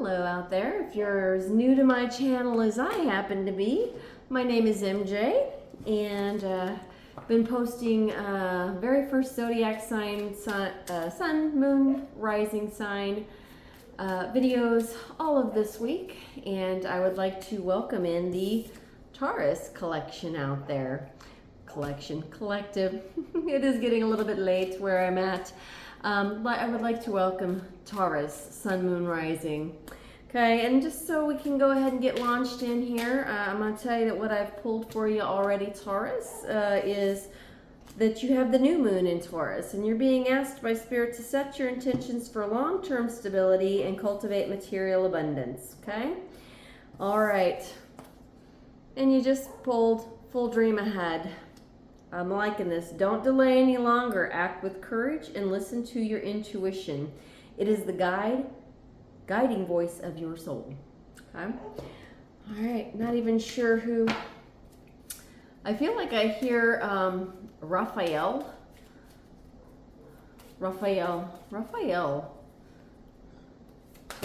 Hello out there. If you're as new to my channel as I happen to be, my name is MJ, and been posting very first zodiac sign, sun, moon, rising sign videos all of this week, and I would like to welcome in the Taurus collection out there. Collective. It is getting a little bit late where I'm at. I would like to welcome Taurus, Sun, Moon, Rising. Okay, and just so we can go ahead and get launched in here, I'm going to tell you that what I've pulled for you already, Taurus, is that you have the new moon in Taurus, and you're being asked by Spirit to set your intentions for long-term stability and cultivate material abundance. Okay? All right. And you just pulled Full Dream Ahead. I'm liking this. Don't delay any longer. Act with courage and listen to your intuition. It is the guiding voice of your soul. Okay? All right. Not even sure who. I feel like I hear Raphael. But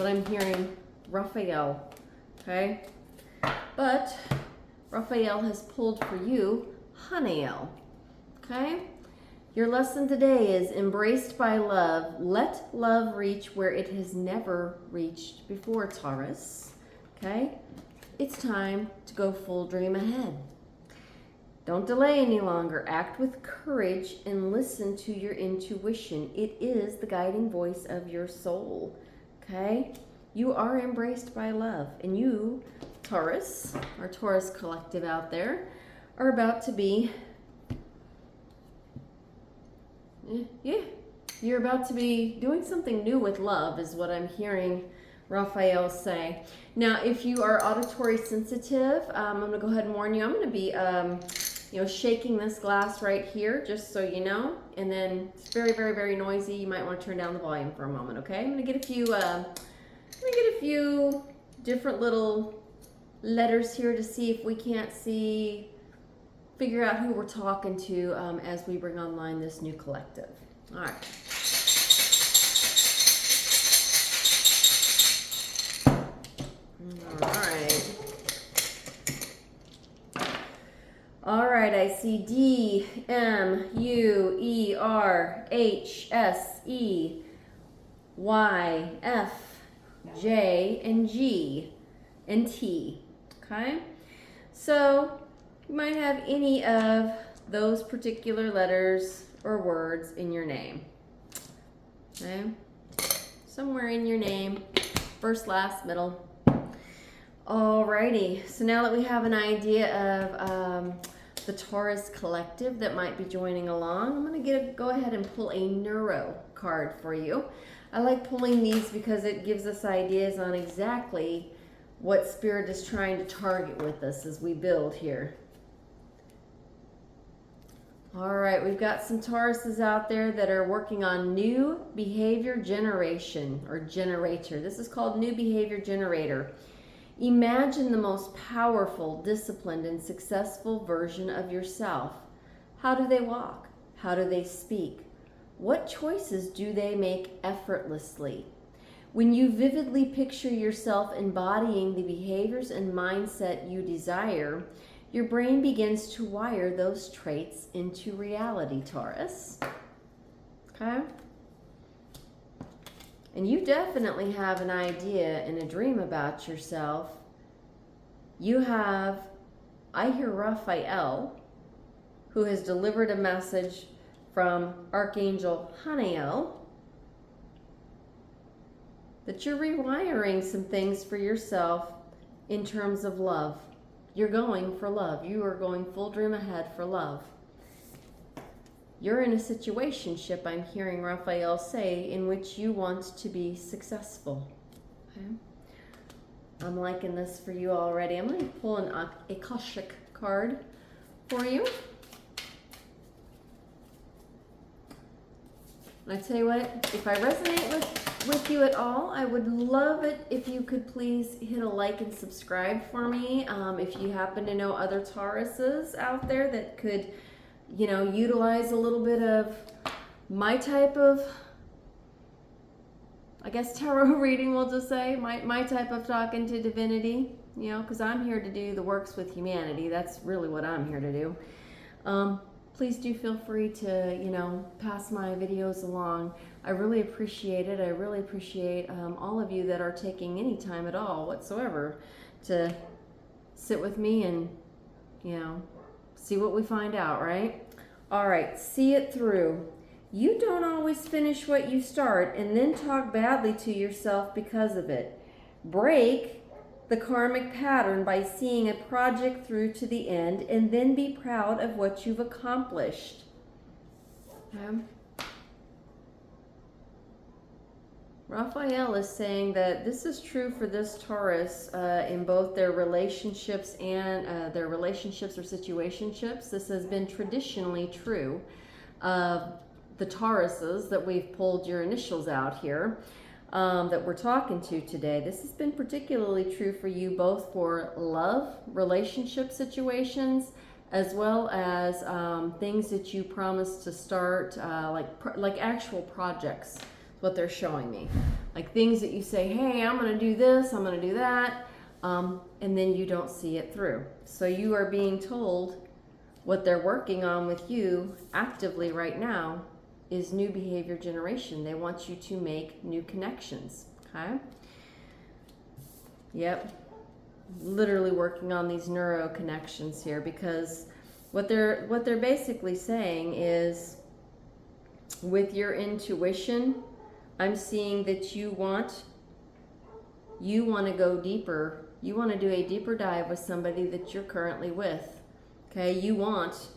I'm hearing Raphael. Okay? But Raphael has pulled for you Haniel. Okay? Your lesson today is embraced by love. Let love reach where it has never reached before, Taurus. Okay? It's time to go full dream ahead. Don't delay any longer. Act with courage and listen to your intuition. It is the guiding voice of your soul. Okay? You are embraced by love. And you, Taurus, our Taurus collective out there, are about to be, you're about to be doing something new with love is what I'm hearing Raphael say. Now, if you are auditory sensitive, I'm going to go ahead and warn you, I'm going to be, shaking this glass right here, just so you know, and then it's very, very, very noisy. You might want to turn down the volume for a moment, okay? I'm going to get a few different little letters here to see if we can't figure out who we're talking to as we bring online this new collective. All right. All right, I see D, M, U, E, R, H, S, E, Y, F, J, and G, and T. Okay? So you might have any of those particular letters or words in your name. Okay? Somewhere in your name, first, last, middle. Alrighty, so now that we have an idea of the Taurus collective that might be joining along, I'm going to go ahead and pull a Neuro card for you. I like pulling these because it gives us ideas on exactly what Spirit is trying to target with us as we build here. All right, we've got some Tauruses out there that are working on new behavior generation or generator. This is called new behavior generator. Imagine the most powerful, disciplined, and successful version of yourself. How do they walk? How do they speak? What choices do they make effortlessly? When you vividly picture yourself embodying the behaviors and mindset you desire, your brain begins to wire those traits into reality, Taurus. Okay? And you definitely have an idea and a dream about yourself. I hear Raphael, who has delivered a message from Archangel Haniel, that you're rewiring some things for yourself in terms of love. You're going for love. You are going full dream ahead for love. You're in a situationship, I'm hearing Raphael say, in which you want to be successful. Okay? I'm liking this for you already. I'm going to pull an Akashic card for you. And I tell you what, if I resonate with you at all, I would love it if you could please hit a like and subscribe for me. If you happen to know other Tauruses out there that could, utilize a little bit of my type of I guess tarot reading, we'll just say, my type of talking to divinity, you know, because I'm here to do the works with humanity. That's really what I'm here to do. Please do feel free to, you know, pass my videos along. I really appreciate it. I really appreciate all of you that are taking any time at all whatsoever to sit with me and, you know, see what we find out, right? All right, see it through. You don't always finish what you start and then talk badly to yourself because of it. Break the karmic pattern by seeing a project through to the end and then be proud of what you've accomplished. Okay. Raphael is saying that this is true for this Taurus in both their relationships and their relationships or situationships. This has been traditionally true of the Tauruses that we've pulled your initials out here. That we're talking to today. This has been particularly true for you both for love, relationship situations, as well as things that you promised to start, like actual projects, what they're showing me. Like things that you say, hey, I'm going to do this, I'm going to do that, and then you don't see it through. So you are being told what they're working on with you actively right now is new behavior generation. They want you to make new connections, okay? Yep, literally working on these neuro connections here, because what they're basically saying is, with your intuition, I'm seeing that you want to go deeper. You want to do a deeper dive with somebody that you're currently with, okay? You want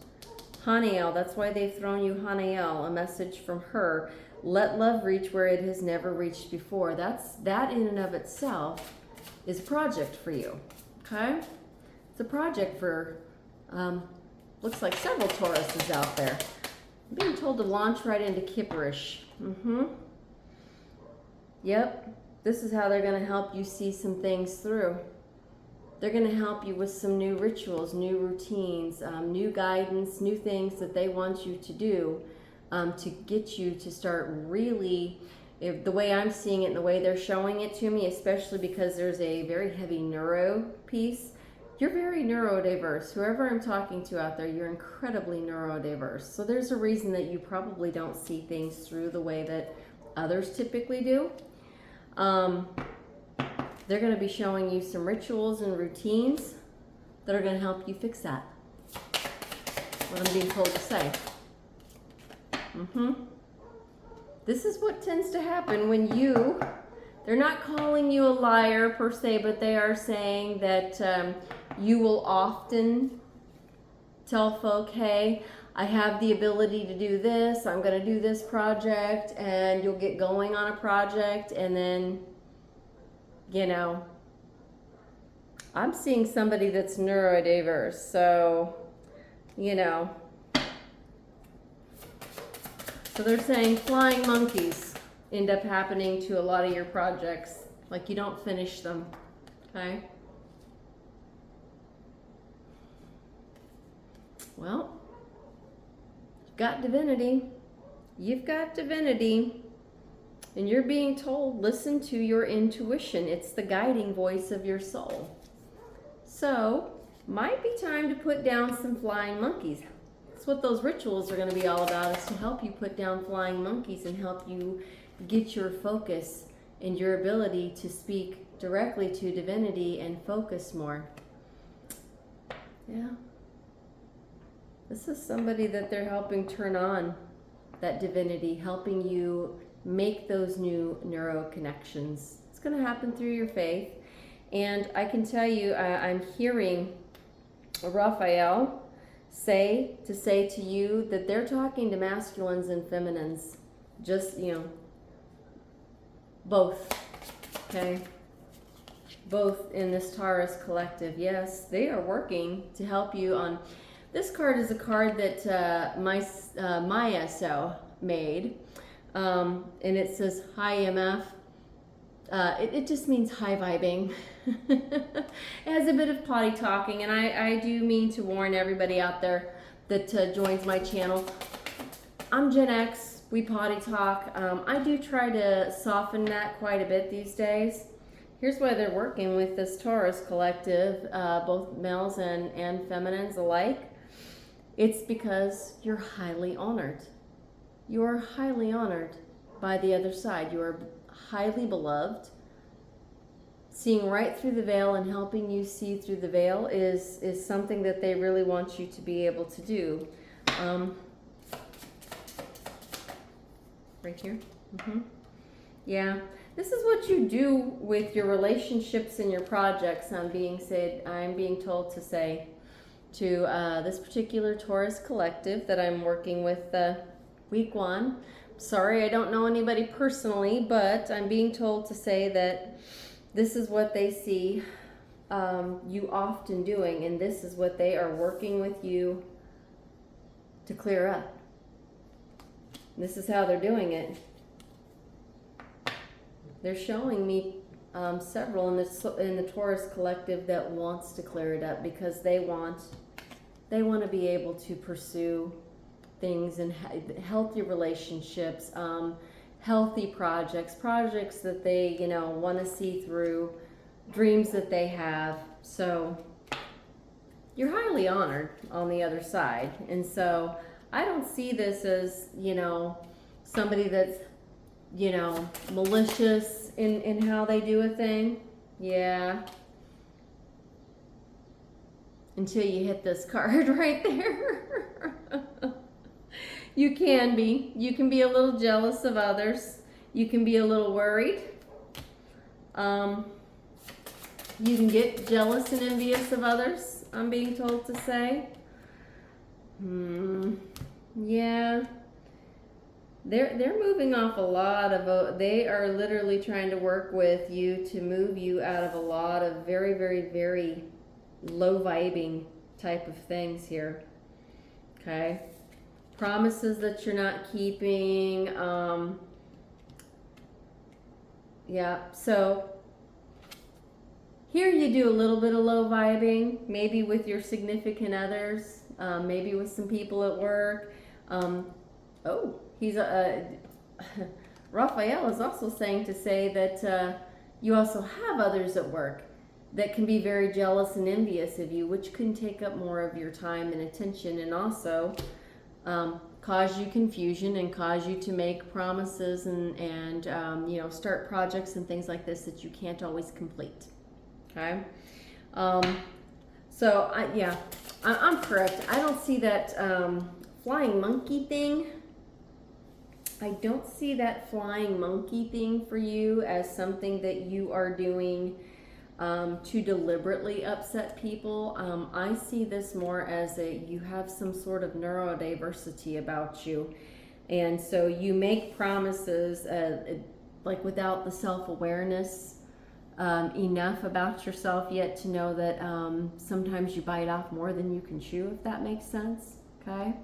Haniel, that's why they've thrown you Haniel, a message from her. Let love reach where it has never reached before. That in and of itself is a project for you, okay? It's a project for, looks like several Tauruses out there. I'm being told to launch right into Kipperish. Yep, this is how they're going to help you see some things through. They're going to help you with some new rituals, new routines, new guidance, new things that they want you to do to get you to start really, the way I'm seeing it and the way they're showing it to me, especially because there's a very heavy neuro piece. You're very neurodiverse. Whoever I'm talking to out there, you're incredibly neurodiverse. So there's a reason that you probably don't see things through the way that others typically do. They're going to be showing you some rituals and routines that are going to help you fix that. What I'm being told to say. This is what tends to happen when they're not calling you a liar per se, but they are saying that you will often tell folk, hey, I have the ability to do this, I'm going to do this project, and you'll get going on a project, and then, you know, I'm seeing somebody that's neurodiverse, so, you know. So they're saying flying monkeys end up happening to a lot of your projects. Like you don't finish them, okay? Well, you've got divinity. You've got divinity. And you're being told, listen to your intuition. It's the guiding voice of your soul. So, might be time to put down some flying monkeys. That's what those rituals are going to be all about, is to help you put down flying monkeys and help you get your focus and your ability to speak directly to divinity and focus more. Yeah. This is somebody that they're helping turn on that divinity, helping you make those new neuro connections. It's going to happen through your faith. And I can tell you, I'm hearing Raphael say to you that they're talking to masculines and feminines. Just, you know, both, okay? Both in this Taurus collective. Yes, they are working to help you on... This card is a card that Maya made. And it says high MF. It just means high vibing. It has a bit of potty talking, and I do mean to warn everybody out there that joins my channel. I'm Gen X. we potty talk. I do try to soften that quite a bit these days. Here's why they're working with this Taurus collective, both males and feminines alike. It's because you're highly honored. You are highly honored by the other side. You are highly beloved. Seeing right through the veil and helping you see through the veil is something that they really want you to be able to do. Right here. Yeah, this is what you do with your relationships and your projects. I'm being told to say to this particular Taurus collective that I'm working with week 1. Sorry, I don't know anybody personally, but I'm being told to say that this is what they see you often doing, and this is what they are working with you to clear up. This is how they're doing it. They're showing me several in the Taurus collective that wants to clear it up because they want to be able to pursue things and healthy relationships, healthy projects that they want to see through, dreams that they have. So you're highly honored on the other side, and so I don't see this as somebody that's malicious in how they do a thing. Yeah, until you hit this card right there. You can be a little jealous of others. You can be a little worried. You can get jealous and envious of others, I'm being told to say. Yeah. They're moving off a lot of, they are literally trying to work with you to move you out of a lot of very, very, very low vibing type of things here. Okay. Promises that you're not keeping. Yeah, so here you do a little bit of low vibing, maybe with your significant others, maybe with some people at work. Raphael is also saying to say that you also have others at work that can be very jealous and envious of you, which can take up more of your time and attention, and also cause you confusion and cause you to make promises and start projects and things like this that you can't always complete. Okay, I'm correct. I don't see that flying monkey thing. I don't see that flying monkey thing for you as something that you are doing to deliberately upset people. I see this more as you have some sort of neurodiversity about you, and so you make promises like without the self-awareness enough about yourself yet to know that sometimes you bite off more than you can chew, if that makes sense. Okay.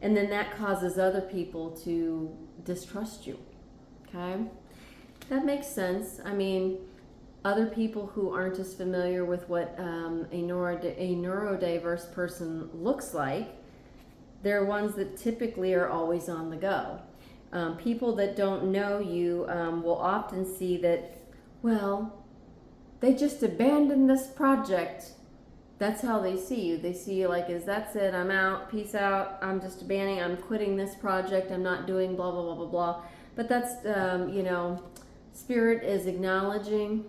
And then that causes other people to distrust you. Okay. That makes sense. I mean, other people who aren't as familiar with what a neurodiverse person looks like, they're ones that typically are always on the go. People that don't know you will often see that, well, they just abandoned this project. That's how they see you. They see you like, that's it, I'm out, peace out, I'm just abandoning, I'm quitting this project, I'm not doing blah, blah, blah, blah, blah. But that's, Spirit is acknowledging,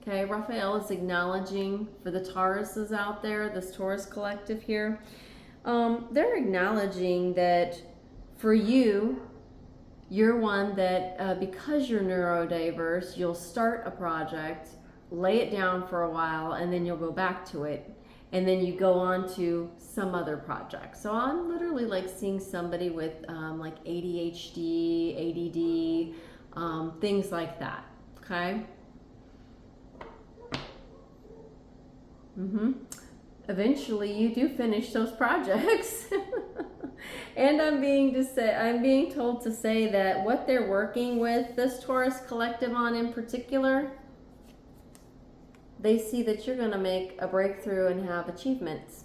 okay, Raphael is acknowledging for the Tauruses out there, this Taurus collective here. They're acknowledging that for you, you're one that, because you're neurodiverse, you'll start a project, lay it down for a while, and then you'll go back to it. And then you go on to some other project. So I'm literally like seeing somebody with like ADHD, ADD, things like that. Okay. Eventually, you do finish those projects. And I'm being told to say that what they're working with this Taurus collective on in particular, they see that you're going to make a breakthrough and have achievements.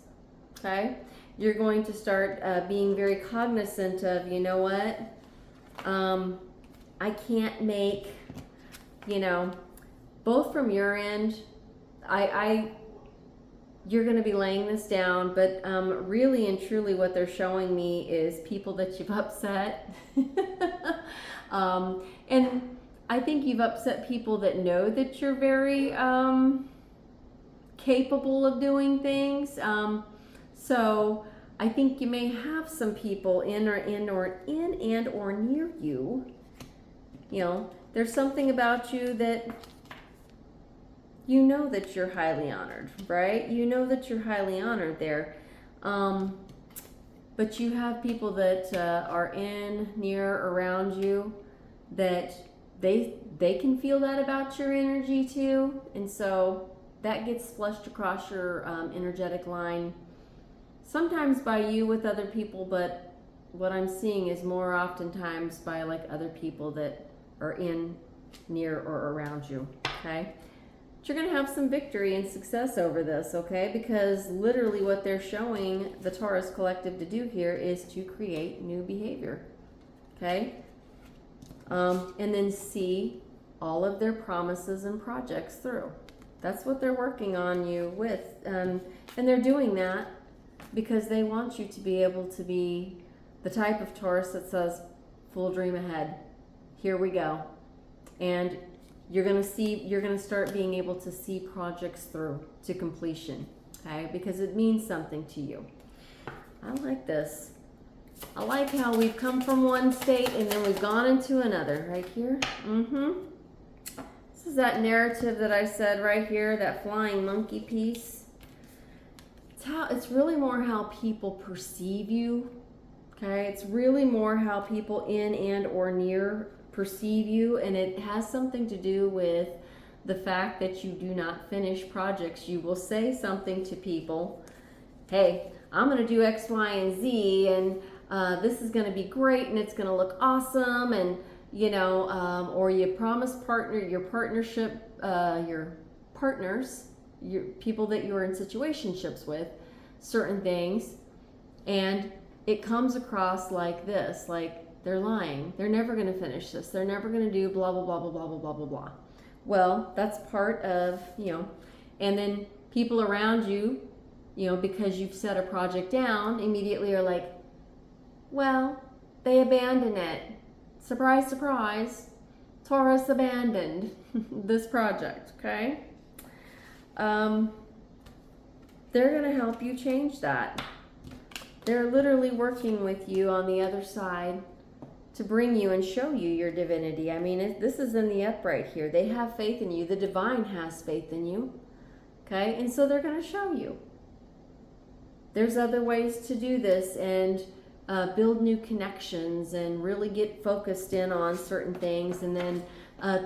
Okay? you're going to start being very cognizant of, you know what, I can't make, you know, both from your end, you're going to be laying this down, but really and truly what they're showing me is people that you've upset. And I think you've upset people that know that you're very capable of doing things. So I think you may have some people in and or near you. You know, there's something about you that you know that you're highly honored, right? You know that you're highly honored there. But you have people that are in, near, around you that they can feel that about your energy too. And so that gets flushed across your energetic line, sometimes by you with other people, but what I'm seeing is more oftentimes by like other people that are in, near, or around you, okay? But you're gonna have some victory and success over this, okay? Because literally what they're showing the Taurus collective to do here is to create new behavior, okay? And then see all of their promises and projects through. That's what they're working on you with. And they're doing that because they want you to be able to be the type of Taurus that says, full dream ahead. Here we go. And you're going to start being able to see projects through to completion, okay? Because it means something to you. I like this. I like how we've come from one state and then we've gone into another right here. This is that narrative that I said right here, that flying monkey piece. It's really more how people perceive you, okay? It's really more how people in and or near perceive you, and it has something to do with the fact that you do not finish projects. You will say something to people, hey, I'm going to do X, Y, and Z, and this is going to be great, and it's going to look awesome, and you know, or you promise your partners, your people that you're in situationships with, certain things, and it comes across like this, like they're lying. They're never going to finish this. They're never going to do blah, blah, blah, blah, blah, blah, blah, blah, blah. Well, that's part of, you know, and then people around you, you know, because you've set a project down, immediately are like, well, they abandon it. Surprise, surprise. Taurus abandoned this project, okay? They're going to help you change that. They're literally working with you on the other side to bring you and show you your divinity. I mean, this is in the upright here. They have faith in you. The divine has faith in you, okay? And so they're going to show you. There's other ways to do this and build new connections and really get focused in on certain things, and then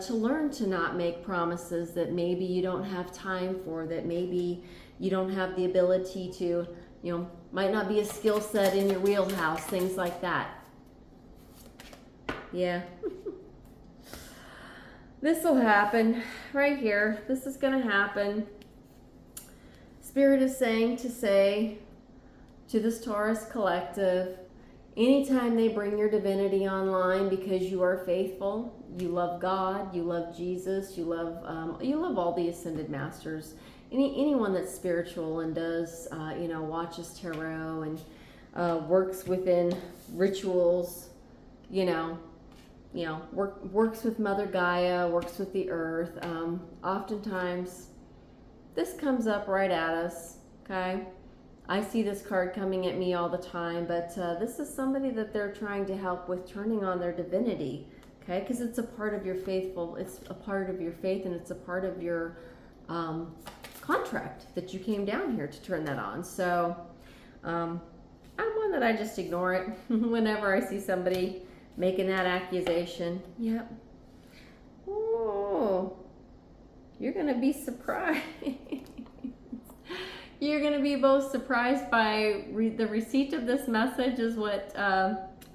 to learn to not make promises that maybe you don't have time for, that maybe you don't have the ability to, you know, might not be a skill set in your wheelhouse, things like that. Yeah. This will happen right here. This is going to happen. Spirit is saying to say to this Taurus collective, anytime they bring your divinity online because you are faithful, you love God, you love Jesus, you love all the ascended masters, anyone that's spiritual and does, you know, watches tarot and works within rituals, you know, works with Mother Gaia, works with the earth. Oftentimes, this comes up right at us, okay? I see this card coming at me all the time, but this is somebody that they're trying to help with turning on their divinity, okay? Because it's a part of your it's a part of your faith, and it's a part of your contract that you came down here to turn that on. So I'm one that I just ignore it whenever I see somebody making that accusation. Yep. Oh, you're going to be surprised. You're going to be both surprised by the receipt of this message is what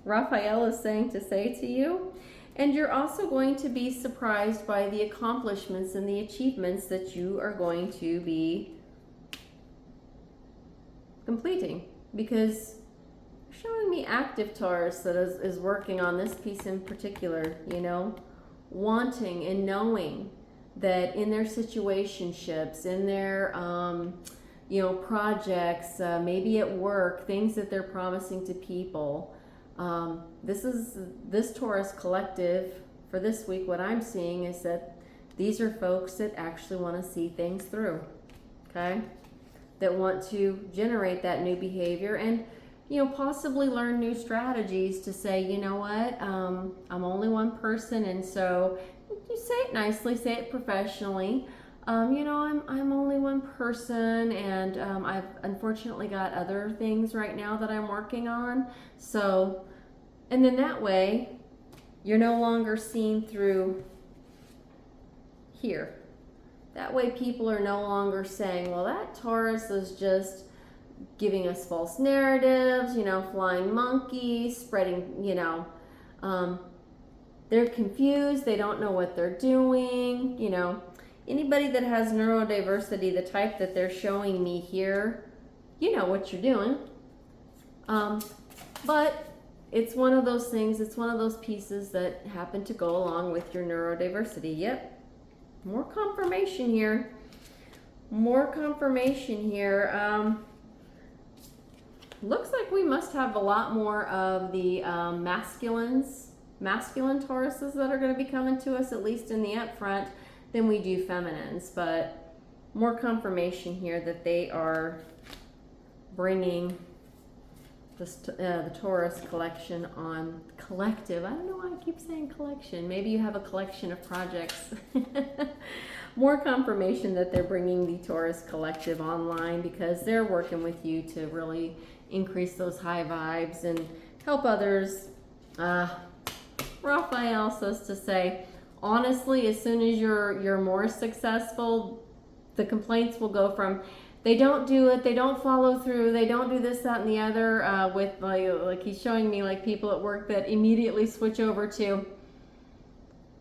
Raphael is saying to say to you. And you're also going to be surprised by the accomplishments and the achievements that you are going to be completing. because you're showing me active Taurus that is working on this piece in particular, you know, wanting and knowing that in their situationships, in their, you know, projects, maybe at work, things that they're promising to people. This Taurus collective for this week, what I'm seeing is that these are folks that actually want to see things through, okay? That want to generate that new behavior and, you know, possibly learn new strategies to say, you know what, I'm only one person, and so you say it nicely, say it professionally. You know, I'm only one person, and I've unfortunately got other things right now that I'm working on. So, and then that way, you're no longer seen through here. That way people are no longer saying, well, that Taurus is just giving us false narratives, you know, flying monkeys, spreading, you know, they're confused, they don't know what they're doing, you know. Anybody that has neurodiversity, the type that they're showing me here, you know what you're doing. But it's one of those things, it's one of those pieces that happen to go along with your neurodiversity. Yep. More confirmation here. More confirmation here. Looks like we must have a lot more of the masculine Tauruses that are going to be coming to us, at least in the upfront, than we do feminines. But more confirmation here that they are bringing this, the Taurus collection on collective. I don't know why I keep saying collection. Maybe you have a collection of projects. More confirmation that they're bringing the Taurus collective online because they're working with you to really increase those high vibes and help others. Raphael says to say, honestly, as soon as you're more successful, the complaints will go from they don't do it, they don't follow through, they don't do this, that, and the other, with like he's showing me like people at work that immediately switch over to,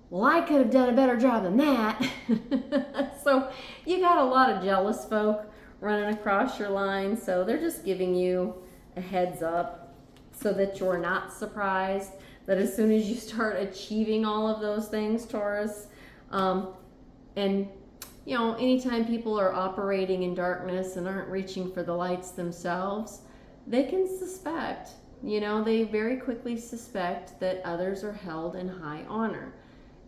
well, I could have done a better job than that. So you got a lot of jealous folk running across your line, so they're just giving you a heads up so that you're not surprised that as soon as you start achieving all of those things, Taurus, and you know, anytime people are operating in darkness and aren't reaching for the lights themselves, they can suspect, you know, they very quickly suspect that others are held in high honor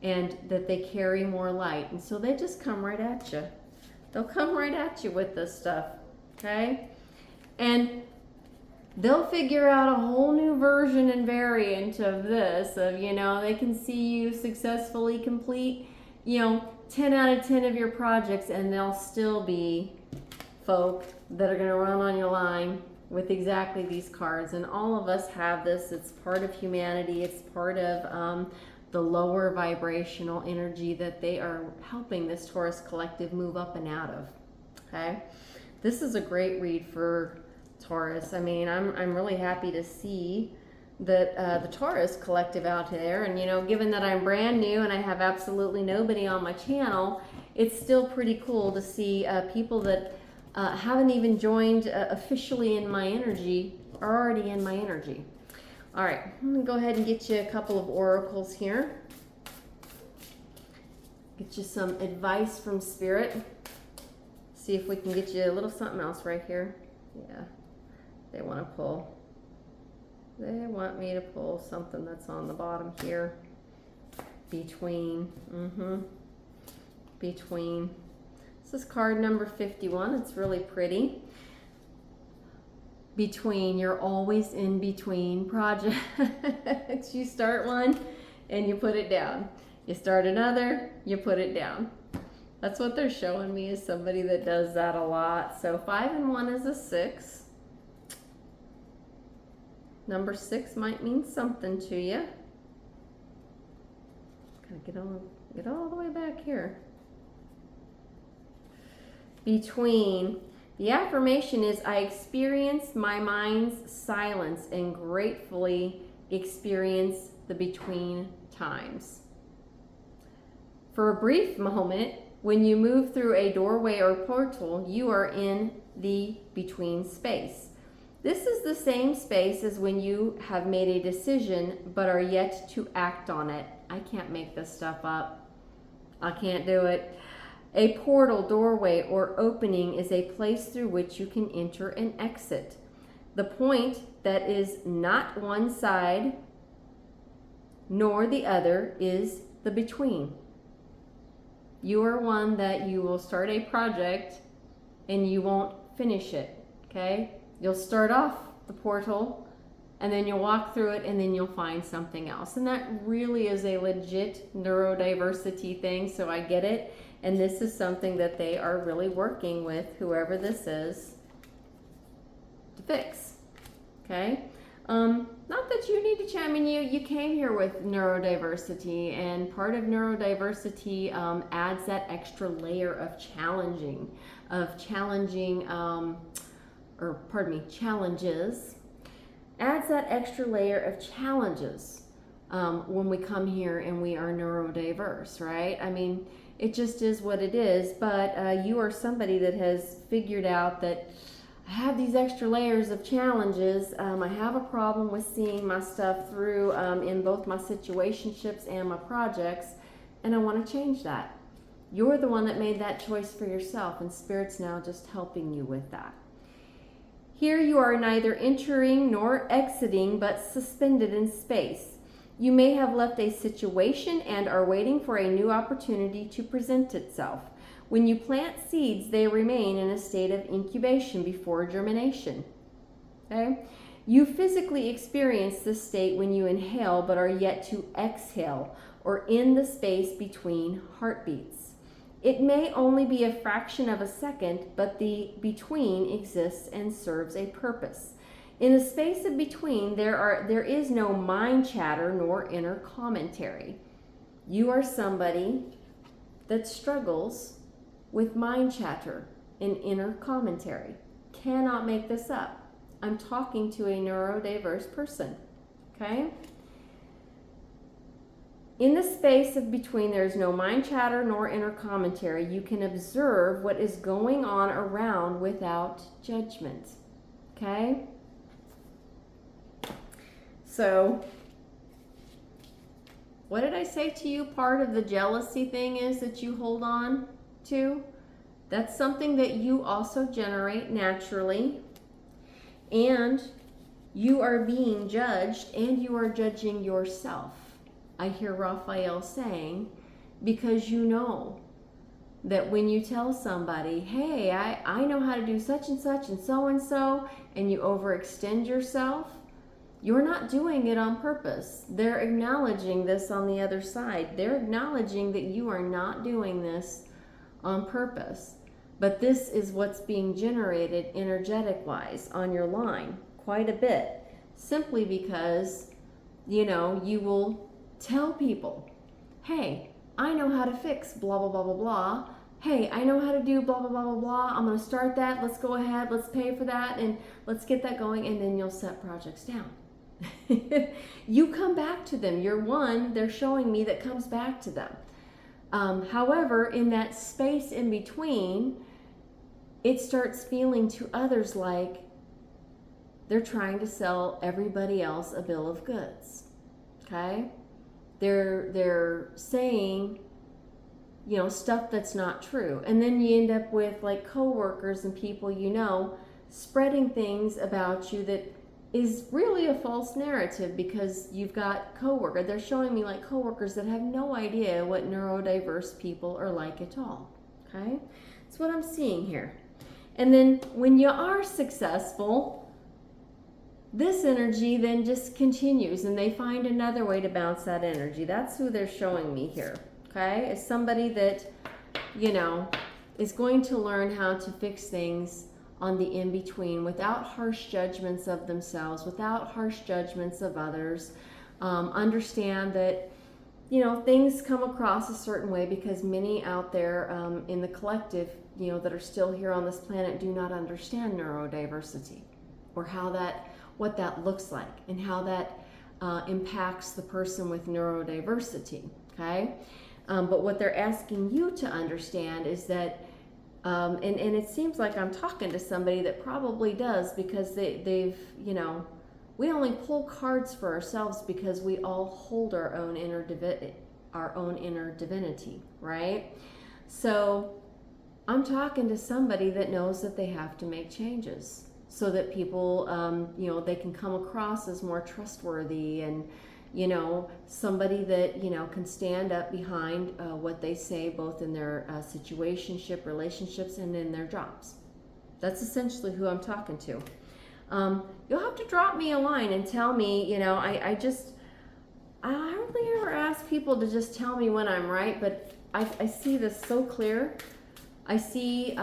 and that they carry more light. And so they just come right at you. They'll come right at you with this stuff, okay? And they'll figure out a whole new version and variant of this, of, you know, they can see you successfully complete, you know, 10 out of 10 of your projects, and there'll still be folk that are going to run on your line with exactly these cards. And all of us have this. It's part of humanity. It's part of the lower vibrational energy that they are helping this Taurus collective move up and out of. Okay, this is a great read for Taurus. I mean, I'm really happy to see that the Taurus collective out there, and you know, given that I'm brand new and I have absolutely nobody on my channel, it's still pretty cool to see people that haven't even joined officially in my energy are already in my energy. All right, I'm gonna go ahead and get you a couple of oracles here. Get you some advice from Spirit. See if we can get you a little something else right here. Yeah, they want to pull. They want me to pull something that's on the bottom here. Between. Between. This is card number 51. It's really pretty. Between. You're always in between projects. You start one and you put it down. You start another, you put it down. That's what they're showing me, is somebody that does that a lot. So 5 and 1 is a 6. Number 6 might mean something to you. Gotta get all the way back here. Between. The affirmation is, I experience my mind's silence and gratefully experience the between times. For a brief moment, when you move through a doorway or portal, you are in the between space. This is the same space as when you have made a decision but are yet to act on it. I can't make this stuff up. I can't do it. A portal, doorway, or opening is a place through which you can enter and exit. The point that is not one side nor the other is the between. You are one that you will start a project and you won't finish it, okay? You'll start off the portal and then you'll walk through it and then you'll find something else. And that really is a legit neurodiversity thing, so I get it. And this is something that they are really working with, whoever this is, to fix, okay? Not that you need to, I mean, you came here with neurodiversity, and part of neurodiversity adds that extra layer of challenges, adds that extra layer of challenges when we come here and we are neurodiverse, right? I mean, it just is what it is, but you are somebody that has figured out that I have these extra layers of challenges. I have a problem with seeing my stuff through in both my situationships and my projects, and I want to change that. You're the one that made that choice for yourself, and Spirit's now just helping you with that. Here you are neither entering nor exiting, but suspended in space. You may have left a situation and are waiting for a new opportunity to present itself. When you plant seeds, they remain in a state of incubation before germination. Okay? You physically experience this state when you inhale but are yet to exhale, or in the space between heartbeats. It may only be a fraction of a second, but the between exists and serves a purpose. In the space of between, there is no mind chatter nor inner commentary. You are somebody that struggles with mind chatter and inner commentary. Cannot make this up. I'm talking to a neurodiverse person, okay? In the space of between, there is no mind chatter nor inner commentary. You can observe what is going on around without judgment, okay? So, what did I say to you? Part of the jealousy thing is that you hold on to. That's something that you also generate naturally. And you are being judged, and you are judging yourself. I hear Raphael saying, because you know that when you tell somebody, hey, I know how to do such and such and so, and you overextend yourself, you're not doing it on purpose. They're acknowledging this on the other side. They're acknowledging that you are not doing this on purpose. But this is what's being generated energetic-wise on your line quite a bit. Simply because, you know, you will tell people, hey, I know how to fix blah, blah, blah, blah, blah. Hey, I know how to do blah, blah, blah, blah, blah. I'm going to start that. Let's go ahead. Let's pay for that. And let's get that going. And then you'll set projects down. You come back to them. You're one, they're showing me, that comes back to them. However, in that space in between, it starts feeling to others like they're trying to sell everybody else a bill of goods. Okay? They're saying, you know, stuff that's not true. And then you end up with like coworkers and people you know spreading things about you that is really a false narrative, because you've got coworkers. They're showing me like coworkers that have no idea what neurodiverse people are like at all. Okay? That's what I'm seeing here. And then when you are successful, this energy then just continues, and they find another way to bounce that energy. That's who they're showing me here. Okay? As somebody that, you know, is going to learn how to fix things on the in-between without harsh judgments of themselves, without harsh judgments of others. Understand that, you know, things come across a certain way because many out there in the collective, you know, that are still here on this planet do not understand neurodiversity, or what that looks like, and how that impacts the person with neurodiversity, okay? But what they're asking you to understand is that And it seems like I'm talking to somebody that probably does, because they've, we only pull cards for ourselves because we all hold our own inner divinity, right? So I'm talking to somebody that knows that they have to make changes so that people, they can come across as more trustworthy, and, somebody that, can stand up behind what they say, both in their situationship, relationships, and in their jobs. That's essentially who I'm talking to. You'll have to drop me a line and tell me, I hardly ever ask people to just tell me when I'm right, but I see this so clear. I see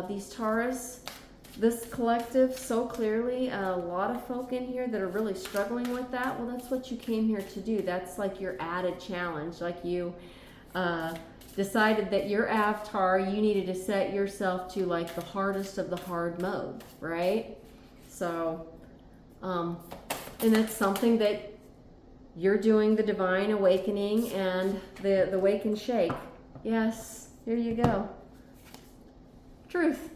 these Taurus, this collective, so clearly. A lot of folk in here that are really struggling with that. Well, that's what you came here to do. That's like your added challenge. Like you decided that your avatar, you needed to set yourself to like the hardest of the hard mode, right? So, and that's something that you're doing, the divine awakening and the wake and shake. Yes, here you go. Truth.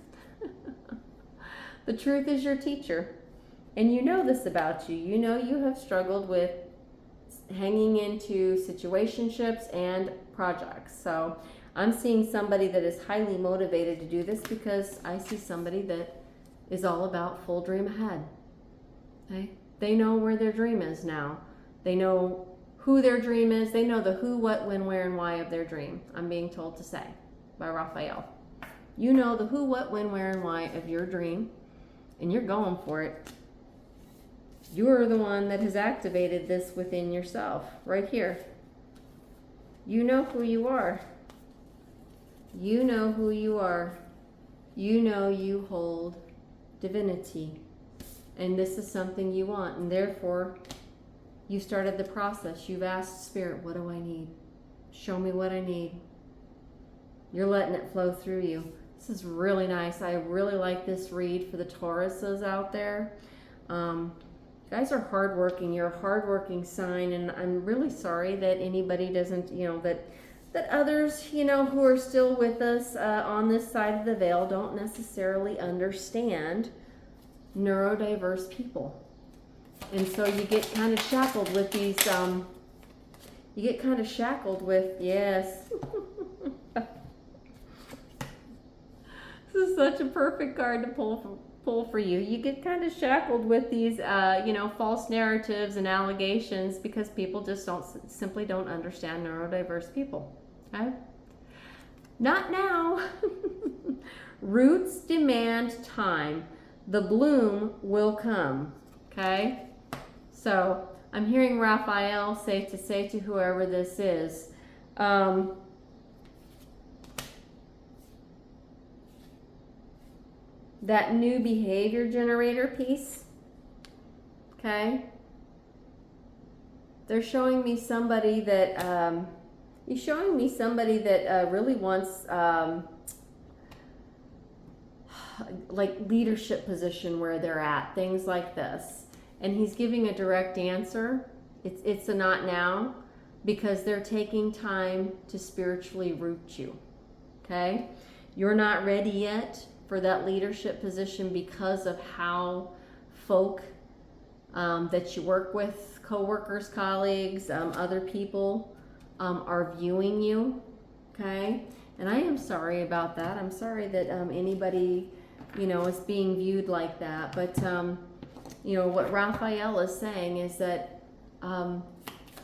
The truth is your teacher. And you know this about you. You know you have struggled with hanging into situationships and projects. So I'm seeing somebody that is highly motivated to do this, because I see somebody that is all about full dream ahead. Okay? They know where their dream is now. They know who their dream is. They know the who, what, when, where, and why of their dream. I'm being told to say by Raphael. You know the who, what, when, where, and why of your dream, and you're going for it. You're the one that has activated this within yourself, right here. You know who you are. You know who you are. You know you hold divinity, and this is something you want, and therefore you started the process. You've asked Spirit, what do I need? Show me what I need. You're letting it flow through you. This is really nice. I really like this read for the Tauruses out there. Guys are hardworking. You're a hardworking sign, and I'm really sorry that anybody doesn't, that others, who are still with us on this side of the veil don't necessarily understand neurodiverse people. And so you get kind of shackled with these, yes. This is such a perfect card to pull for you. You get kind of shackled with these, false narratives and allegations, because people just simply don't understand neurodiverse people. Okay? Not now. Roots demand time. The bloom will come. Okay? So I'm hearing Raphael say to whoever this is, that new behavior generator piece, okay? They're showing me somebody that, really wants, like leadership position where they're at, things like this. And he's giving a direct answer. It's a not now, because they're taking time to spiritually root you, okay? You're not ready yet for that leadership position because of how folk that you work with, co-workers, colleagues, other people are viewing you, okay? And I am sorry about that. I'm sorry that anybody, is being viewed like that. But, what Raphael is saying is that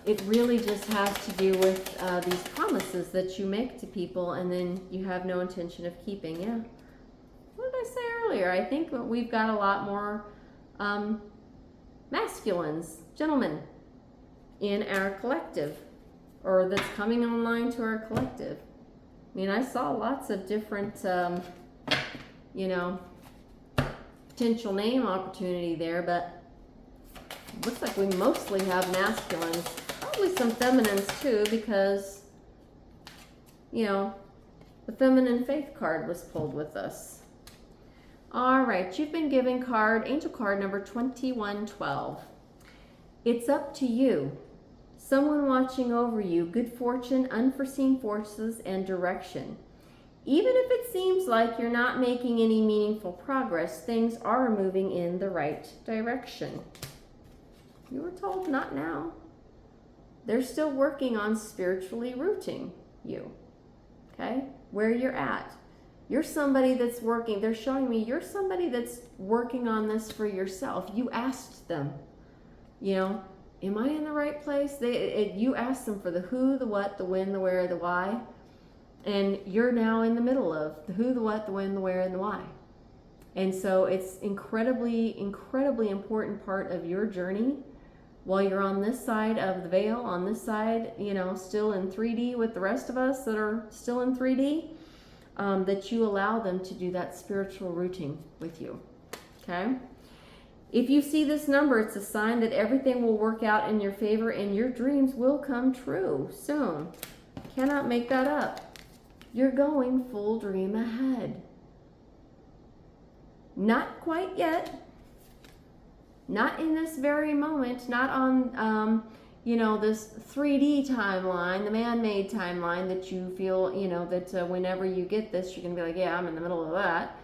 it really just has to do with these promises that you make to people and then you have no intention of keeping. Yeah. What did I say earlier? I think we've got a lot more masculines, gentlemen, in our collective, or that's coming online to our collective. I mean, I saw lots of different, potential name opportunity there, but it looks like we mostly have masculines. Probably some feminines too, because, the feminine faith card was pulled with us. All right, you've been given angel card number 2112. It's up to you. Someone watching over you, good fortune, unforeseen forces, and direction. Even if it seems like you're not making any meaningful progress, things are moving in the right direction. You were told not now. They're still working on spiritually rooting you, okay? Where you're at. You're somebody that's working. They're showing me you're somebody that's working on this for yourself. You asked them, you know, am I in the right place? You asked them for the who, the what, the when, the where, the why. And you're now in the middle of the who, the what, the when, the where, and the why. And so it's incredibly, incredibly important part of your journey while you're on this side of the veil, on this side, you know, still in 3D with the rest of us that are still in 3D, that you allow them to do that spiritual rooting with you, okay? If you see this number, it's a sign that everything will work out in your favor and your dreams will come true soon. Cannot make that up. You're going full dream ahead. Not quite yet. Not in this very moment. Not on, you know, this 3D timeline, the man-made timeline that you feel, you know, that whenever you get this, you're going to be like, yeah, I'm in the middle of that.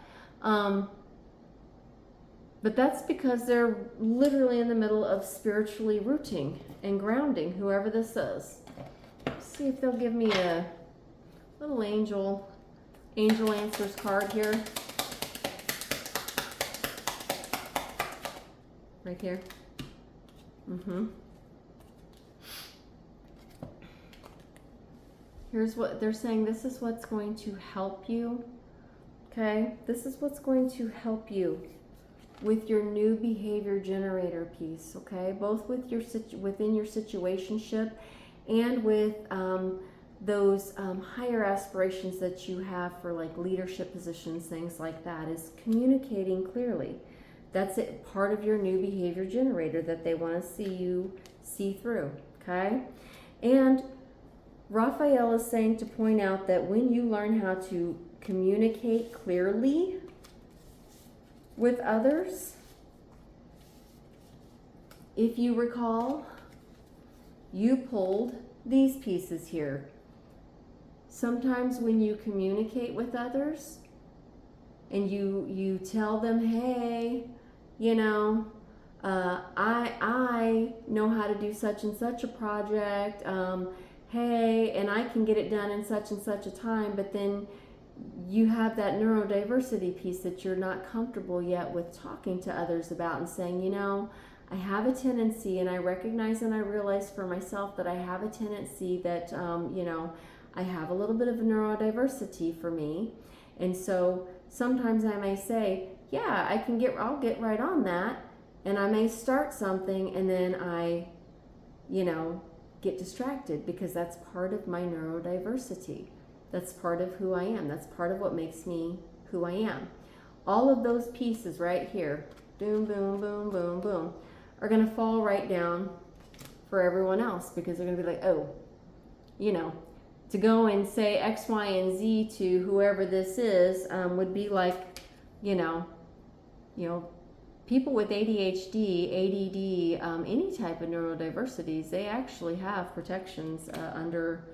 But that's because they're literally in the middle of spiritually rooting and grounding whoever this is. Let's see if they'll give me a little angel answers card here. Right here. Here's what they're saying. This is what's going to help you. Okay? This is what's going to help you with your new behavior generator piece, okay? Both with your within your situationship and with those higher aspirations that you have for like leadership positions, things like that, is communicating clearly. That's it, part of your new behavior generator that they want to see you see through, okay? And Raphael is saying to point out that when you learn how to communicate clearly with others, if you recall, you pulled these pieces here. Sometimes when you communicate with others and you tell them, hey, you know, I know how to do such and such a project, hey, and I can get it done in such and such a time, but then you have that neurodiversity piece that you're not comfortable yet with talking to others about and saying, you know, I have a tendency, and I recognize and I realize for myself that I have a tendency that, you know, I have a little bit of neurodiversity for me. And so sometimes I may say, yeah, I'll get right on that. And I may start something and then I, you know, get distracted because that's part of my neurodiversity. That's part of who I am. That's part of what makes me who I am. All of those pieces right here, boom, boom, boom, boom, boom, are going to fall right down for everyone else because they're going to be like, oh, you know, to go and say X, Y, and Z to whoever this is would be like, you know, people with ADHD, ADD, any type of neurodiversities, they actually have protections under,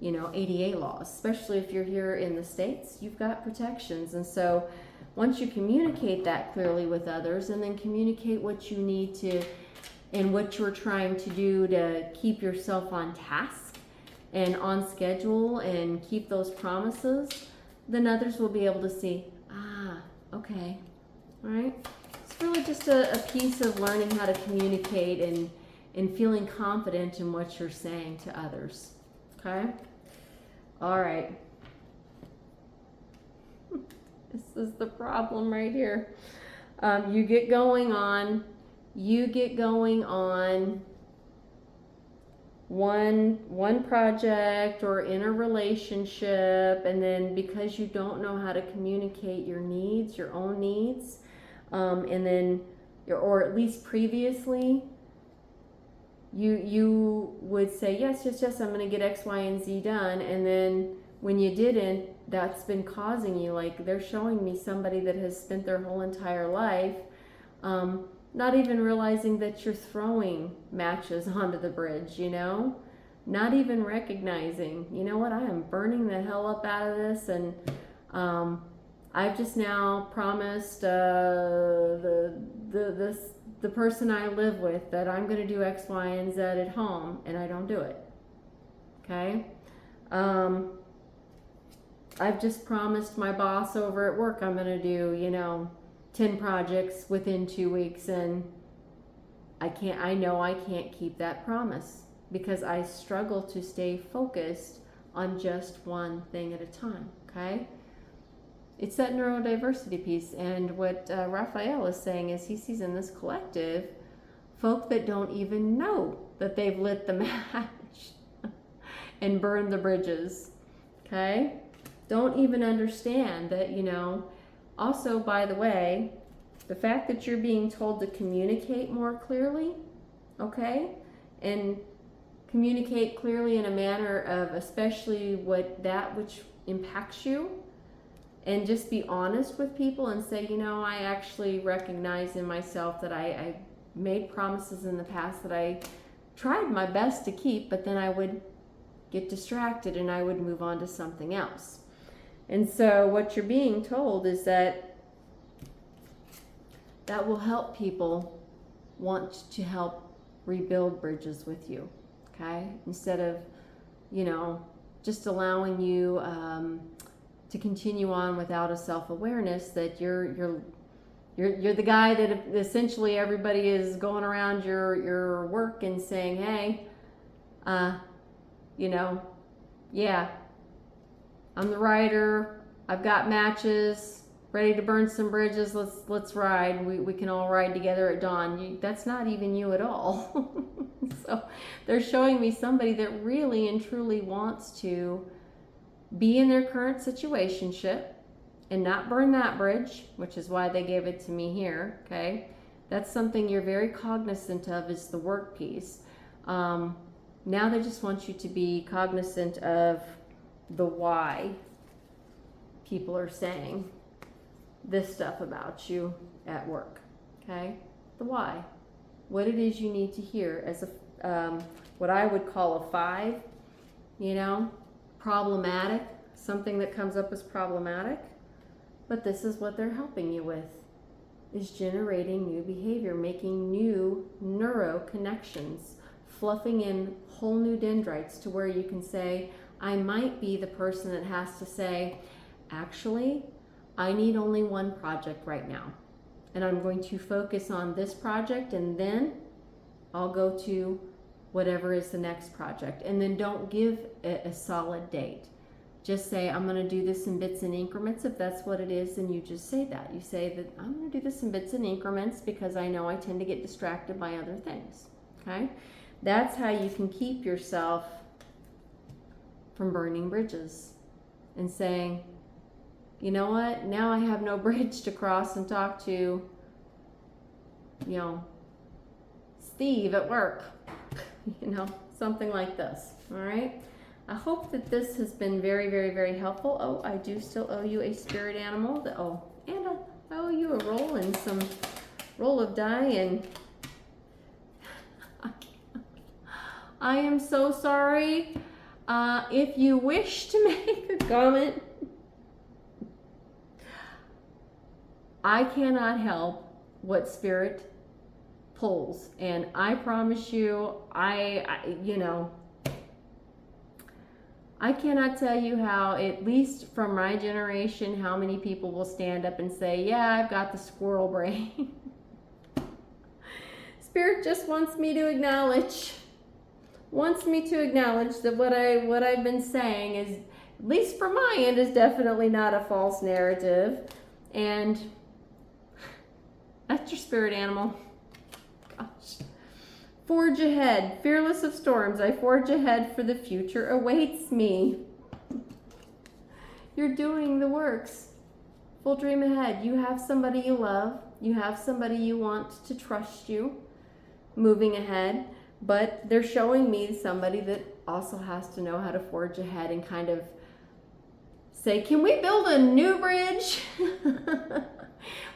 you know, ADA laws, especially if you're here in the States, you've got protections. And so once you communicate that clearly with others and then communicate what you need to and what you're trying to do to keep yourself on task and on schedule and keep those promises, then others will be able to see, okay, all right? It's really just a piece of learning how to communicate and feeling confident in what you're saying to others, okay? All right. This is the problem right here. You get going on one project or in a relationship, and then because you don't know how to communicate your needs, your own needs, and then, or at least previously, you would say, yes, I'm going to get X, Y, and Z done, and then when you didn't, that's been causing you, like, they're showing me somebody that has spent their whole entire life not even realizing that you're throwing matches onto the bridge, you know? Not even recognizing, you know what, I am burning the hell up out of this, and I've just now promised the person I live with that I'm going to do X, Y, and Z at home, and I don't do it. Okay? I've just promised my boss over at work I'm going to do, 10 projects within 2 weeks, and I know I can't keep that promise because I struggle to stay focused on just one thing at a time. Okay? It's that neurodiversity piece, and what Raphael is saying is he sees in this collective folk that don't even know that they've lit the match and burned the bridges. Okay? Don't even understand that, Also, by the way, the fact that you're being told to communicate more clearly, okay, and communicate clearly in a manner of especially which impacts you, and just be honest with people and say, I actually recognize in myself that I made promises in the past that I tried my best to keep, but then I would get distracted and I would move on to something else. And so what you're being told is that will help people want to help rebuild bridges with you, okay? Instead of, just allowing you to continue on without a self-awareness that you're the guy that essentially everybody is going around your work and saying, hey, yeah, I'm the writer, I've got matches, ready to burn some bridges, let's ride, we can all ride together at dawn. That's not even you at all. So they're showing me somebody that really and truly wants to be in their current situationship and not burn that bridge, which is why they gave it to me here, okay? That's something you're very cognizant of, is the work piece. Now they just want you to be cognizant of the why people are saying this stuff about you at work, okay? The why. What it is you need to hear as what I would call a 5, problematic, something that comes up as problematic. But this is what they're helping you with, is generating new behavior, making new neuro connections, fluffing in whole new dendrites to where you can say, I might be the person that has to say, actually, I need only one project right now. And I'm going to focus on this project, and then I'll go to whatever is the next project. And then don't give a solid date. Just say, I'm going to do this in bits and increments. If that's what it is, then you just say that. You say that I'm going to do this in bits and increments because I know I tend to get distracted by other things. Okay? That's how you can keep yourself from burning bridges and saying, you know what? Now I have no bridge to cross and talk to, Steve at work. Something like this. All right? I hope that this has been very, very, very helpful. Oh, I do still owe you a spirit animal. And I owe you a roll of die, and I am so sorry. If you wish to make a comment, I cannot help what spirit pulls, and I promise you, I cannot tell you how, at least from my generation, how many people will stand up and say, yeah, I've got the squirrel brain. Spirit just wants me to acknowledge that what I've been saying is, at least from my end, is definitely not a false narrative. And that's your spirit animal. Gosh. Forge ahead, fearless of storms, I forge ahead, for the future awaits me. You're doing the works. Full dream ahead. You have somebody you love. You have somebody you want to trust you, moving ahead. But they're showing me somebody that also has to know how to forge ahead and kind of say, can we build a new bridge?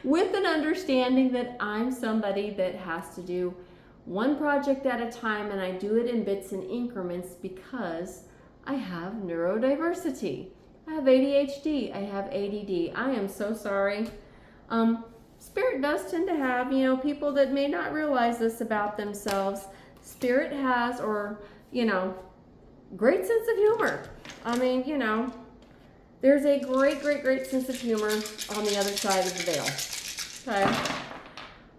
With an understanding that I'm somebody that has to do one project at a time, and I do it in bits and increments because I have neurodiversity. I have ADHD. I have ADD. I am so sorry. Spirit does tend to have, people that may not realize this about themselves. Spirit has, or, great sense of humor. I mean, there's a great, great, great sense of humor on the other side of the veil. Okay.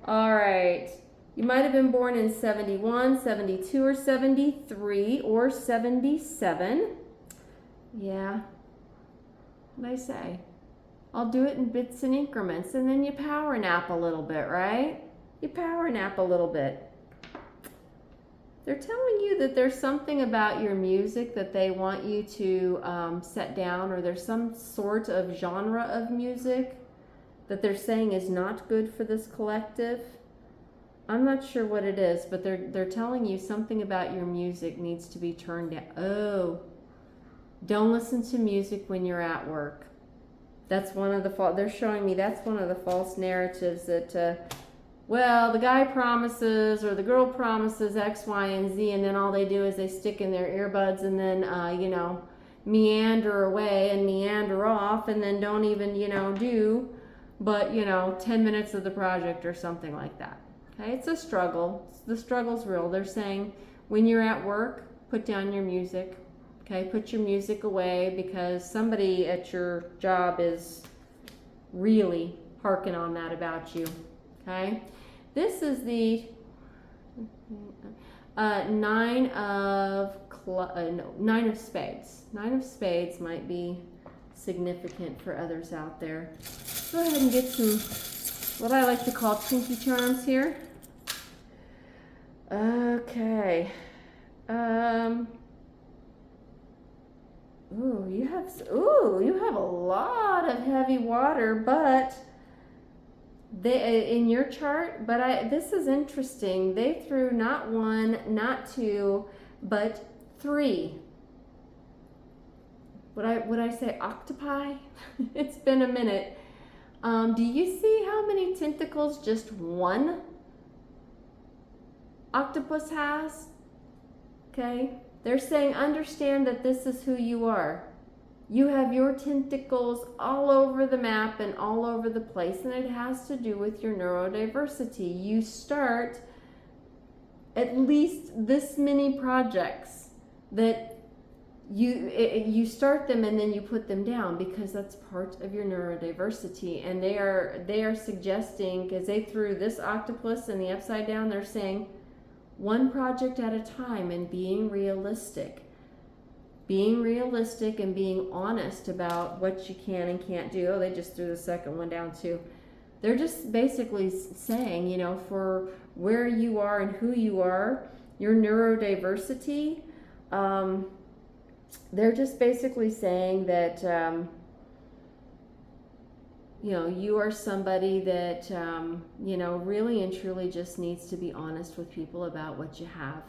All right. You might have been born in 71, 72, or 73, or 77. Yeah. What I say? I'll do it in bits and increments, and then you power nap a little bit, right? You power nap a little bit. They're telling you that there's something about your music that they want you to set down, or there's some sort of genre of music that they're saying is not good for this collective. I'm not sure what it is, but they're telling you something about your music needs to be turned down. Oh, don't listen to music when you're at work. That's one of the they're showing me that's one of the false narratives that well, the guy promises or the girl promises X, Y, and Z, and then all they do is they stick in their earbuds and then meander away and meander off, and then don't even do but 10 minutes of the project or something like that. Okay, it's a struggle. The struggle's real. They're saying when you're at work, put down your music. Okay, put your music away because somebody at your job is really harking on that about you. Okay, this is the nine of spades. Nine of spades might be significant for others out there. Go ahead and get some what I like to call kinky charms here. Okay. You have a lot of heavy water, but in your chart, but this is interesting. They threw not one, not two, but three. Would I say octopi? It's been a minute. Do you see how many tentacles just one octopus has? Okay. They're saying, understand that this is who you are. You have your tentacles all over the map and all over the place, and it has to do with your neurodiversity. You start at least this many projects that you start them and then you put them down because that's part of your neurodiversity. And they are suggesting, because they threw this octopus in the upside down, they're saying one project at a time and being realistic and being honest about what you can and can't do. Oh, they just threw the second one down too. They're just basically saying, for where you are and who you are, your neurodiversity, they're just basically saying that, you are somebody that, really and truly just needs to be honest with people about what you have.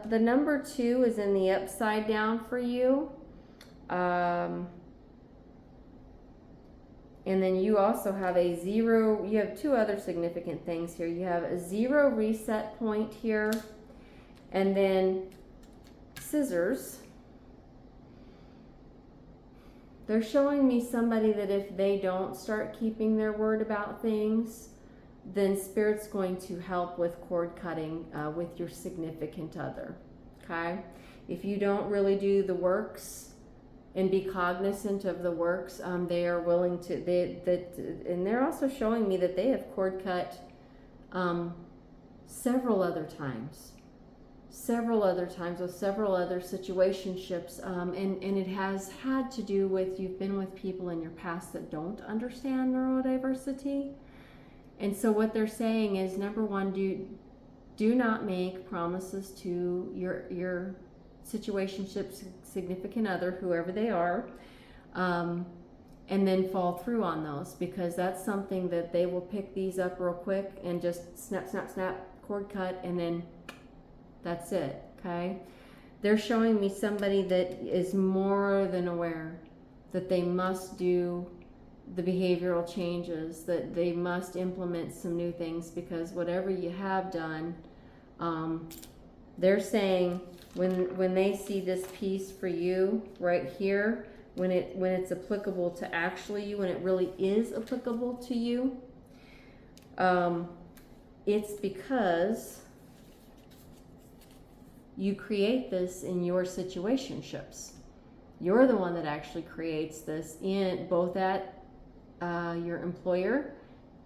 The number 2 is in the upside down for you. And then you also have a 0, you have 2 other significant things here. You have a 0 reset point here, and then scissors. They're showing me somebody that if they don't start keeping their word about things, then Spirit's going to help with cord cutting with your significant other. Okay? If you don't really do the works and be cognizant of the works, they are willing to, and they're also showing me that they have cord cut several other times with several other situationships, and it has had to do with you've been with people in your past that don't understand neurodiversity. And so what they're saying is, number 1, do not make promises to your situationship significant other, whoever they are, and then fall through on those, because that's something that they will pick these up real quick and just snap, snap, snap, cord cut, and then that's it. Okay? They're showing me somebody that is more than aware that they must do the behavioral changes, that they must implement some new things, because whatever you have done, they're saying when they see this piece for you right here, when it's applicable to actually you, when it really is applicable to you. It's because you create this in your situationships. You're the one that actually creates this in both at your employer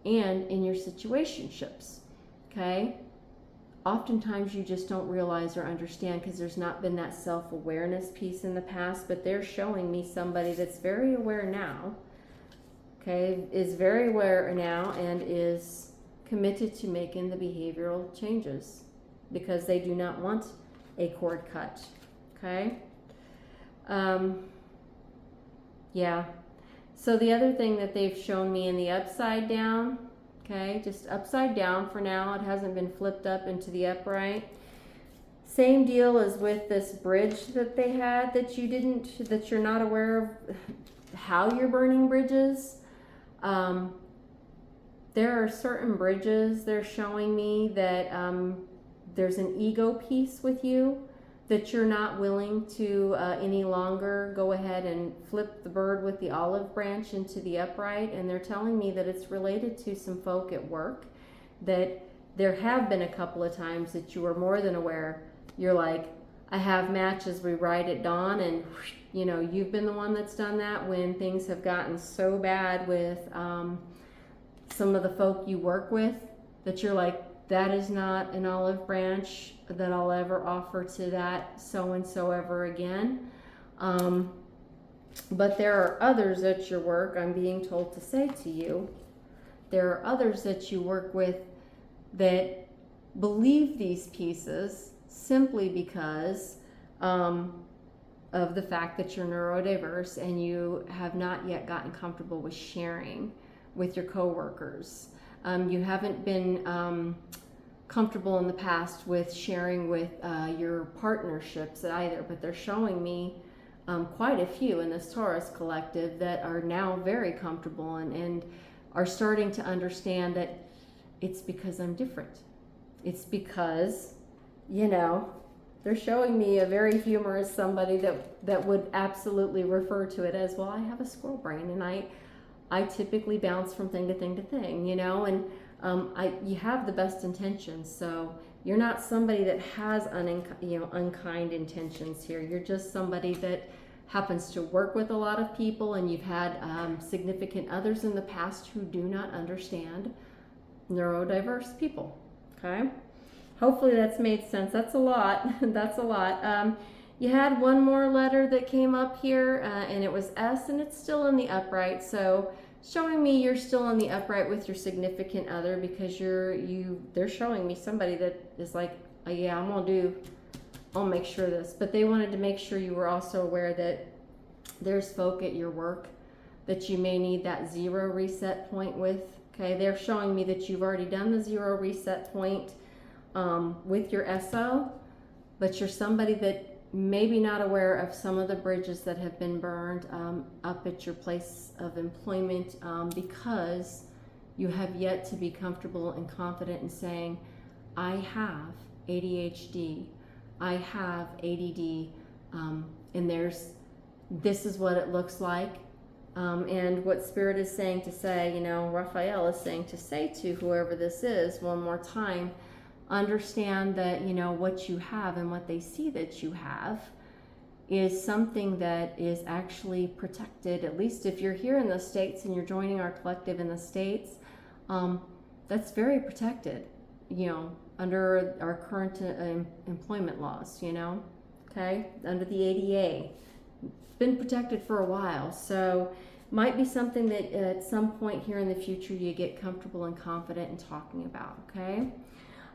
and in your situationships. Okay? Oftentimes you just don't realize or understand because there's not been that self-awareness piece in the past, but they're showing me somebody that's very aware now, okay, is very aware now and is committed to making the behavioral changes because they do not want a cord cut, okay? Yeah. So the other thing that they've shown me in the upside down, okay, just upside down for now. It hasn't been flipped up into the upright. Same deal as with this bridge that they had that you're not aware of how you're burning bridges. There are certain bridges they're showing me that there's an ego piece with you that you're not willing to any longer go ahead and flip the bird with the olive branch into the upright. And they're telling me that it's related to some folk at work, that there have been a couple of times that you were more than aware. You're like, I have matches we ride at dawn, and you know, you've been the one that's done that when things have gotten so bad with some of the folk you work with that you're like, that is not an olive branch that I'll ever offer to that so-and-so ever again. But there are others at your work, I'm being told to say to you, there are others that you work with that believe these pieces simply because of the fact that you're neurodiverse and you have not yet gotten comfortable with sharing with your coworkers. You haven't been comfortable in the past with sharing with your partnerships either, but they're showing me quite a few in this Taurus collective that are now very comfortable and are starting to understand that it's because I'm different. It's because, you know, they're showing me a very humorous somebody that would absolutely refer to it as, well, I have a squirrel brain and I typically bounce from thing to thing to thing, you know, and you have the best intentions. So you're not somebody that has unkind intentions here. You're just somebody that happens to work with a lot of people, and you've had significant others in the past who do not understand neurodiverse people. Okay, hopefully that's made sense. That's a lot. That's a lot. You had one more letter that came up here, and it was S, and it's still in the upright. So showing me you're still in the upright with your significant other, because they're showing me somebody that is like, oh, yeah, I'll make sure this. But they wanted to make sure you were also aware that there's folk at your work that you may need that 0 reset point with. Okay, they're showing me that you've already done the 0 reset point with your SO, but you're somebody that maybe not aware of some of the bridges that have been burned up at your place of employment because you have yet to be comfortable and confident in saying, I have ADHD, I have ADD, and this is what it looks like. And what Spirit is saying to say, you know, Raphael is saying to say to whoever this is one more time, understand that, you know, what you have and what they see that you have is something that is actually protected. At least if you're here in the States and you're joining our collective in the States, that's very protected, you know, under our current employment laws, you know, okay, under the ADA. Been protected for a while, so might be something that at some point here in the future you get comfortable and confident in talking about, okay?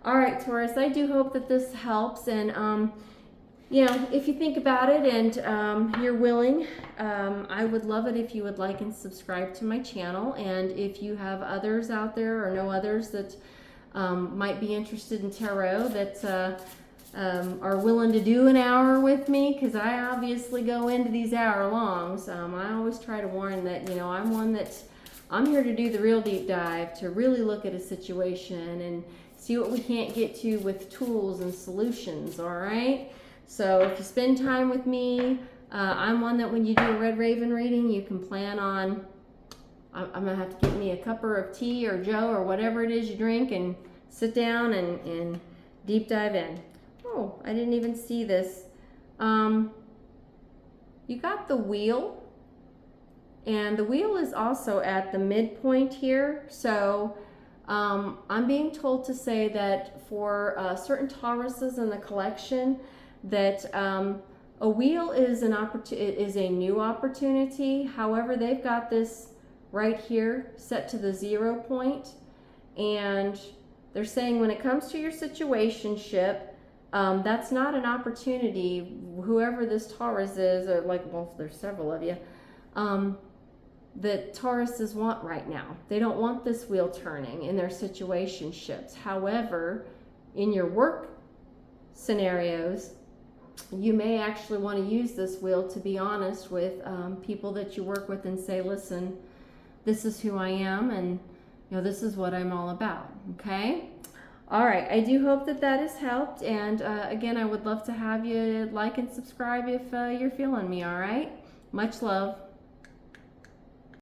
All right, Taurus, I do hope that this helps, and you know, if you think about it and you're willing, I would love it if you would like and subscribe to my channel. And if you have others out there or know others that might be interested in tarot that are willing to do an hour with me, because I obviously go into these hour longs. I always try to warn that, you know, I'm here to do the real deep dive, to really look at a situation and see what we can't get to with tools and solutions, all right? So if you spend time with me, I'm one that when you do a Red Raven reading, you can plan on, I'm going to have to get me a cuppa of tea or Joe or whatever it is you drink and sit down and deep dive in. Oh, I didn't even see this. You got the wheel, and the wheel is also at the midpoint here. So I'm being told to say that for certain Tauruses in the collection, that a wheel is a new opportunity. However, they've got this right here set to the 0 point, and they're saying when it comes to your situationship, that's not an opportunity. Whoever this Taurus is, or like, well, there's several of you, that Tauruses want right now. They don't want this wheel turning in their situationships. However, in your work scenarios, you may actually want to use this wheel to be honest with people that you work with and say, listen, this is who I am, and this is what I'm all about. Okay? All right, I do hope that that has helped, and again, I would love to have you like and subscribe if you're feeling me. All right? Much love.